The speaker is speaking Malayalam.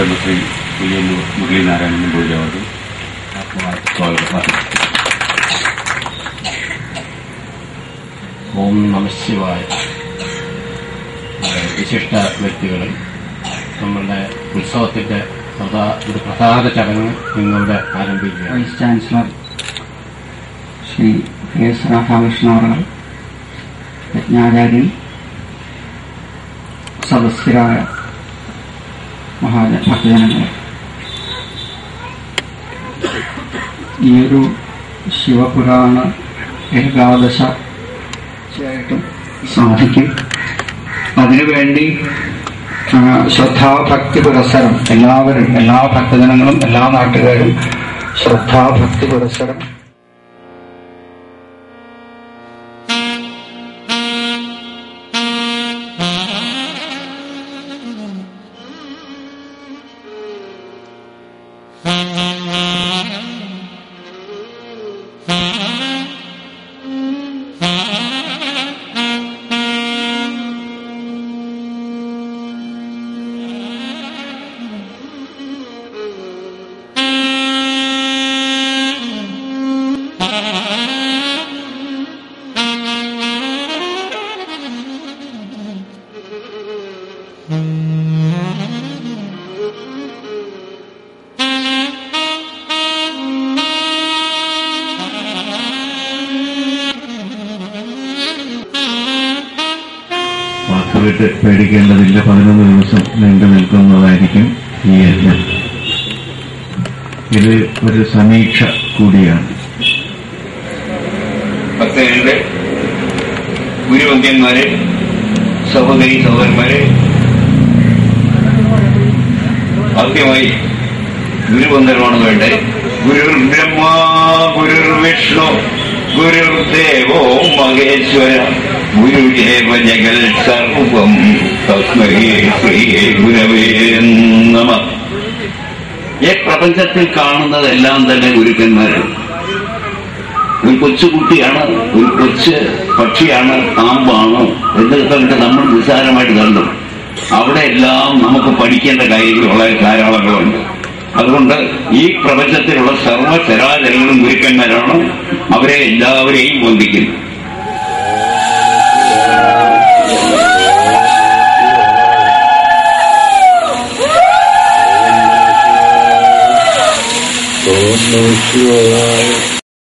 ബ്രഹ്മശ്രീ പുലിയന്നൂർ മുരളീനാരായണൻ പൂജാവതി സ്വാഗതം. ഓം നമ ശിവായ. വിശിഷ്ട വ്യക്തികളും നമ്മളുടെ ഉത്സവത്തിന്റെ ഒരു പ്രസാദ ചടങ്ങ് ഇന്നിവിടെ ആരംഭിക്കുക. Vice chancellor Shri S Radhakrishnan അവർ, യജ്ഞാചാര്യൻ, സദസ്യരായ ഭക്തജനങ്ങൾ, ഈയൊരു ശിവപുരാണ ഏകാദശ തീർച്ചയായിട്ടും സാധിക്കും. അതിനുവേണ്ടി ശ്രദ്ധാഭക്തി പുരസ്സരം എല്ലാവരും, എല്ലാ ഭക്തജനങ്ങളും, എല്ലാ നാട്ടുകാരും ശ്രദ്ധാഭക്തി പുരസ്സരം വാസ്തവമായിട്ട് പേടിക്കേണ്ടതില്ല. 11 ദിവസം നീണ്ടു നിൽക്കുന്നതായിരിക്കും ഈ യജ്ഞം. ഇത് ഒരു സമീക്ഷ കൂടിയാണ്. ഭക്തരുടെ ഗുരുവന്ദ്യന്മാരെ, സഹോദരി സഹോദരന്മാരെ, ആദ്യമായി ഗുരുവന്ദനമാണ് വേണ്ടത്. ഗുരുർ ബ്രഹ്മ ഗുരുർ വിഷ്ണു ഗുരുദേവോ മഹേശ്വര ഗുരുദേവ ജഗൽ സർവം തസ്മൈ ശ്രീ ഗുരവേ നമഃ. ഈ പ്രപഞ്ചത്തിൽ കാണുന്നതെല്ലാം തന്നെ ഗുരുക്കന്മാരാണ്. ഒരു കൊച്ചുകുട്ടിയാണ്, ഒരു കൊച്ചു പക്ഷിയാണ്, പാമ്പാണ് എന്നൊക്കെ കണ്ടിട്ട് നമ്മൾ നിസ്സാരമായിട്ട് കണ്ടു. അവിടെ എല്ലാം നമുക്ക് പഠിക്കേണ്ട കാര്യങ്ങൾ വളരെ ധാരാളങ്ങളുണ്ട്. അതുകൊണ്ട് ഈ പ്രപഞ്ചത്തിലുള്ള സർവ്വചരാചരങ്ങളും ഗുരുക്കന്മാരാണ്. അവരെ എല്ലാവരെയും വന്ദിക്കുന്നു. ഓം നമഃ ശിവായ.